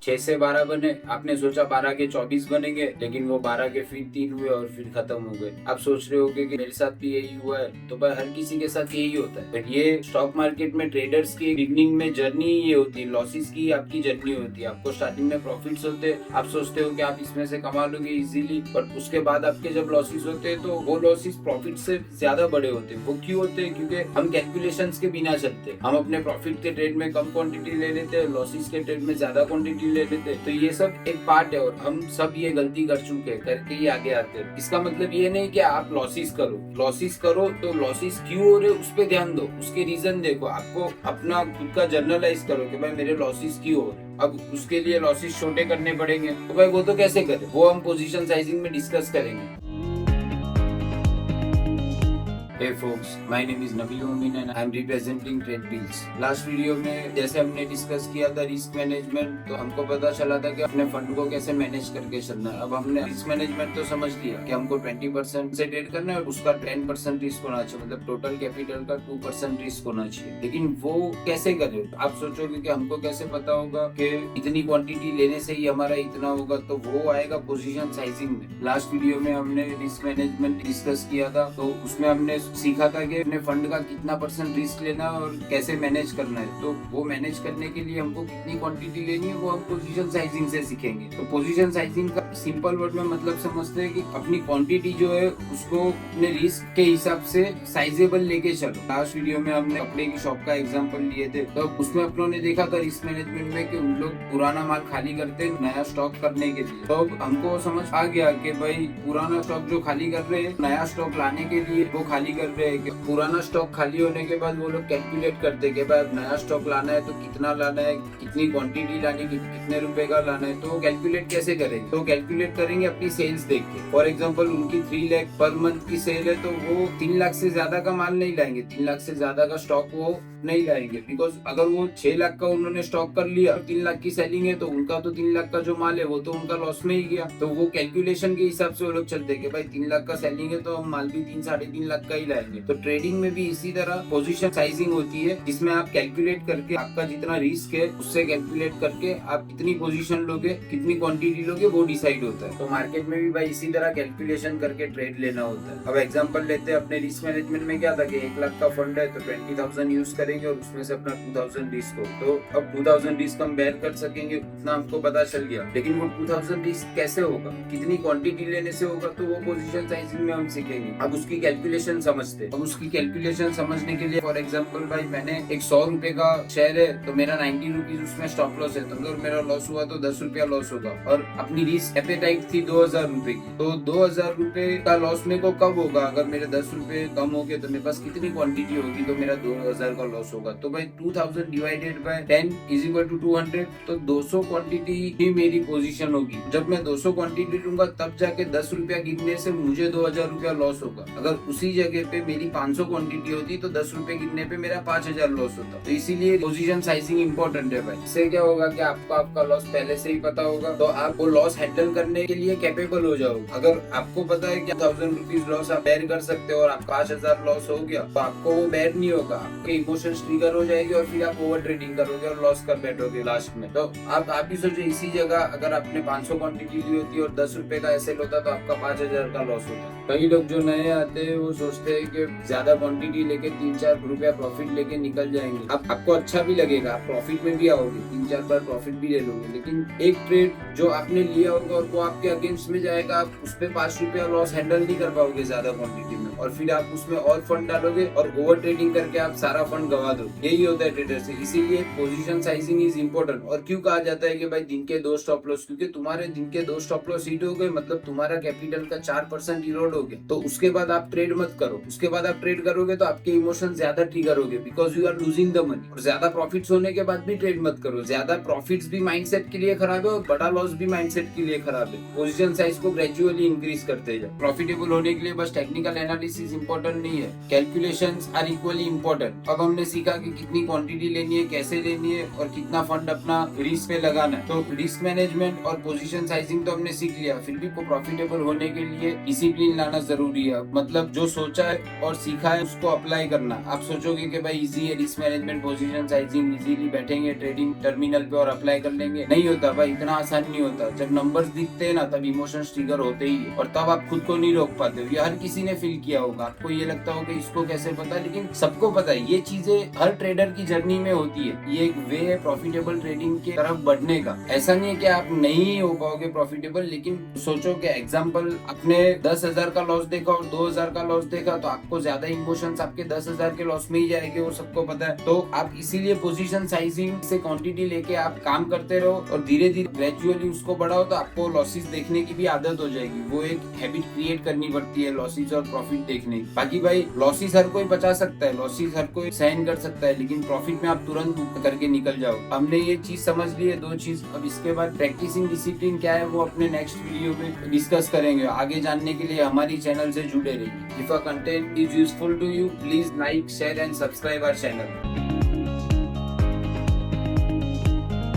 6 से 12 बने, आपने सोचा 12 के 24 बनेंगे, लेकिन वो 12 के फिर 3 हुए और फिर खत्म हो गए। आप सोच रहे होगे कि मेरे साथ भी यही हुआ है, तो भाई हर किसी के साथ यही होता है। बट ये स्टॉक मार्केट में ट्रेडर्स की बिगनिंग में जर्नी ये होती है, लॉसेस की आपकी जर्नी होती है। आपको स्टार्टिंग में प्रॉफिट्स होते हैं, आप सोचते हो कि आप इसमें से कमा लोगे इजीली, बट उसके बाद आपके जब लॉसेस होते हैं तो वो लॉसेस प्रॉफिट से ज्यादा बड़े होते हैं। वो क्यों होते हैं? क्योंकि हम कैलकुलेशंस के बिना चलते हैं। हम अपने प्रॉफिट के ट्रेड में कम क्वांटिटी ले लेते हैं, लॉसेस के ट्रेड में ज्यादा क्वांटिटी ले लेते हैं। तो ये सब एक पार्ट है और हम सब ये गलती कर चुके हैं, करके ही आगे आते हैं। इसका मतलब ये नहीं कि आप लॉसेस करो तो लॉसेस क्यों हो रहे उस पे ध्यान दो, उसके रीजन देखो। आपको अपना खुद का जर्नलाइज करो कि भाई मेरे लॉसेस क्यों हो रहे। अब उसके लिए लॉसेस छोटे करने पड़ेंगे, तो भाई वो तो कैसे करें, वो हम पोजीशन साइजिंग में डिस्कस करेंगे। Hey folks, my name is Nabil Momin and I am representing TradeBeals। Last video में जैसे हमने डिस्कस किया था रिस्क मैनेजमेंट, तो हमको पता चला था कि अपने फंड को कैसे मैनेज करके चलना है। अब हमने रिस्क मैनेजमेंट तो समझ लिया कि हमको 20% से ट्रेड करना है और उसका 10% रिस्क होना चाहिए, मतलब टोटल कैपिटल का 2% रिस्क होना चाहिए। लेकिन वो कैसे करें? आप सोचोगे कि हमको कैसे पता होगा कि इतनी क्वांटिटी लेने से ही हमारा इतना होगा, तो वो आएगा पोजीशन साइजिंग में। लास्ट वीडियो में हमने रिस्क मैनेजमेंट डिस्कस किया था, तो उसमें हमने सीखा था कि अपने फंड का कितना % रिस्क लेना है और कैसे मैनेज करना है। तो वो मैनेज करने के लिए हमको कितनी क्वांटिटी लेनी है वो हम पोजीशन साइजिंग से सीखेंगे। तो पोजीशन साइजिंग का सिंपल वर्ड में मतलब समझते हैं कि अपनी क्वांटिटी जो है उसको अपने रिस्क के हिसाब से साइजेबल लेके चलो। लास्ट वीडियो में हमने कपड़े की शॉप का एग्जांपल लिए थे, तो उसमें अपनों ने देखा था रिस्क मैनेजमेंट में कि उन लोग पुराना माल खाली करते हैं नया स्टॉक करने के लिए। तो हमको समझ आ गया कि भाई पुराना स्टॉक जो खाली कर रहे हैं, नया स्टॉक लाने के लिए वो खाली कर रहे हैं। पुराना स्टॉक खाली होने के बाद वो लोग कैलकुलेट करते कि भाई नया स्टॉक लाना है तो कितना लाना है, कितनी क्वांटिटी लानी है, कितने रुपए का लाना है। तो कैलकुलेट कैसे करेंगे? तो कैलकुलेट करेंगे अपनी सेल्स देख के। फॉर एग्जांपल उनकी 3 लाख पर मंथ की सेल है, तो वो 3 लाख से ज्यादा का माल नहीं लाएंगे, 3 लाख से ज्यादा का स्टॉक वो नहीं लाएंगे। बिकॉज अगर वो 6 लाख का उन्होंने स्टॉक कर लिया, 3 लाख की सेलिंग है, तो उनका तो 3 लाख का जो माल है वो तो उनका लॉस में ही गया। तो वो कैलकुलेशन के हिसाब से वो लोग चलते कि भाई 3 लाख का सेलिंग है तो हम माल भी 3-3.5 लाख का ही लाएंगे। तो ट्रेडिंग में भी इसी तरह पोजीशन साइजिंग होती है, जिसमें आप कैलकुलेट करके आपका जितना रिस्क है उससे कैलकुलेट करके आप कितनी पोजीशन लोगे, कितनी क्वांटिटी लोगे, वो डिसाइड होता है। तो मार्केट में भी भाई इसी तरह कैलकुलेशन करके ट्रेड लेना होता है। अब एग्जांपल लेते हैं अपने रिस्क मैनेजमेंट में क्या था कि 1 लाख का फंड है तो 20,000 यूज करेंगे और उसमें से अपना 2,000 रिस्क हो। तो अब 2,000 रिस्क हम बेयर कर सकेंगे उतना हमको पता चल गया। लेकिन वो 2,000 रिस्क कैसे होगा, कितनी क्वांटिटी लेने से होगा, तो वो पोजीशन साइजिंग में हम सीखेंगे। अब उसकी कैलकुलेशन समझते हैं। अब उसकी कैलकुलेशन समझने के लिए फॉर एग्जांपल भाई मैंने एक 100 रुपए का शेयर है, तो मेरा 90 रुपीज उसमें स्टॉप लॉस है, तो अगर मेरा लॉस हुआ तो 10 रुपया लॉस होगा। और अपनी रिस्क एपेटाइट थी 2,000 रुपए की, तो 2,000 रुपए का लॉस मेरे को कब होगा? अगर मेरे 10 रुपए कम हो गए तो मेरे पास कितनी क्वांटिटी होगी, तो मेरा 2,000 का लॉस होगा। तो भाई 2,000 divided by 10 is equal to 200, तो 200 क्वांटिटी ही मेरी पोजीशन होगी। जब मैं 200 क्वांटिटी लूंगा तब जाके 10 रुपया गिरने से मुझे 2,000 रुपया लॉस होगा। अगर उसी जगह पे मेरी 500 क्वांटिटी होती तो 10 रुपए गिरने पे मेरा 5,000 लॉस होता। तो इसीलिए पोजीशन साइजिंग इंपॉर्टेंट है भाई। इससे क्या होगा कि आपको आपका लॉस पहले से ही पता होगा, तो आप वो लॉस हैंडल करने के लिए कैपेबल हो जाओगे। अगर आपको पता है कि 1,000 रुपीज लॉस आप बेयर कर सकते हो और आप 5,000 लॉस हो गया, तो आपको वो बेयर नहीं होगा, आपके इमोशंस ट्रिगर हो जाएगी और फिर आप ओवर ट्रेडिंग करोगे और लॉस कर बैठोगे लास्ट में। तो आप भी सोचो, इसी जगह अगर आपने 500 क्वांटिटी ली होती और 10 रुपए का एसेल होता तो आपका 5,000 का लॉस होता। कई लोग जो नए आते हैं वो सोचते हैं कि ज्यादा क्वांटिटी लेके 3-4 रुपया प्रॉफिट लेके निकल जाएंगे। अब आपको अच्छा भी लगेगा, आप प्रॉफिट में भी आओगे, 3-4 बार प्रॉफिट भी ले लोगे। लेकिन एक ट्रेड जो आपने लिया होगा और वो आपके अगेंस्ट में जाएगा, आप उस पे 5 रुपया लॉस हैंडल नहीं कर पाओगे ज्यादा क्वांटिटी में, और फिर आप उसमें और फंड डालोगे और ओवर ट्रेडिंग करके आप सारा फंड गवा दो। यही होता है ट्रेडर से। इसीलिए पोजीशन साइजिंग इज इम्पोर्टेंट। और क्यों कहा जाता है कि भाई दिन के 2 स्टॉप लॉस? क्योंकि तुम्हारे दिन के 2 स्टॉप लॉस हिट हो गए, मतलब तुम्हारा कैपिटल का 4% इरोड हो गया। तो उसके बाद आप ट्रेड मत करो। उसके बाद आप ट्रेड करोगे तो आपके इमोशन ज्यादा ट्रिगर होंगे, because you are losing the money. और ज्यादा प्रॉफिट्स होने के बाद भी ट्रेड मत करो। ज्यादा प्रॉफिट्स भी माइंडसेट के लिए खराब है और बड़ा लॉस भी माइंडसेट के लिए खराब है। पोजीशन साइज को ग्रेजुअली इंक्रीज करते जाओ। प्रॉफिटेबल होने के लिए बस टेक्निकल एनालिसिस एनालिसिस इंपॉर्टेंट नहीं है, कैलकुलेशंस आर इक्वली इंपॉर्टेंट। अब हमने सीखा कि कितनी क्वांटिटी लेनी है, कैसे लेनी है और कितना फंड अपना रिस्क पे लगाना है। तो रिस्क मैनेजमेंट और पोजीशन साइजिंग तो हमने सीख लिया, फिर भी प्रॉफिटेबल होने के लिए डिसिप्लिन लाना जरूरी है। मतलब जो सोचा है और सीखा है उसको अप्लाई करना। आप सोचोगे कि भाई इजी है risk management, position sizing, easily बैठेंगे ट्रेडिंग टर्मिनल पे और अप्लाई कर लेंगे, नहीं होता भाई, इतना आसान नहीं होता। जब नंबर्स दिखते हैं ना तब इमोशंस ट्रिगर होते ही है और तब आप खुद को नहीं रोक पाते हो। ये हर किसी ने फील किया होगा। आपको ये लगता होगा इसको कैसे पता, लेकिन सबको पता है। ये चीजें हर ट्रेडर की जर्नी में होती है। ये एक वे है प्रॉफिटेबल ट्रेडिंग के तरफ बढ़ने का। ऐसा नहीं है कि आप नहीं हो पाओगे प्रॉफिटेबल, लेकिन सोचो कि एग्जाम्पल आपने 10,000 का लॉस देखा और 2,000 का लॉस देखा तो आपको ज्यादा इमोशंस आपके 10,000 के लॉस में ही जाएंगे, वो सबको पता है। तो आप इसीलिए पोजीशन साइजिंग से क्वांटिटी लेके आप काम करते रहो और धीरे धीरे ग्रेजुअली उसको बढ़ाओ तो आपको लॉसेस देखने की भी आदत हो जाएगी। वो एक हैबिट क्रिएट करनी पड़ती है लॉसेस और प्रॉफिट देखने की। बाकी भाई लॉसेस हर कोई बचा सकता है, लॉसेस हर कोई सहन कर सकता है, लेकिन प्रॉफिट में आप तुरंत करके निकल जाओ। हमने ये चीज समझ ली है, 2 चीज। अब इसके बाद प्रैक्टिसिंग डिसिप्लिन क्या है वो अपने नेक्स्ट वीडियो में डिस्कस करेंगे। आगे जानने के लिए हमारी चैनल से जुड़े रहिए। If a content is useful to you, please like, share and subscribe our channel.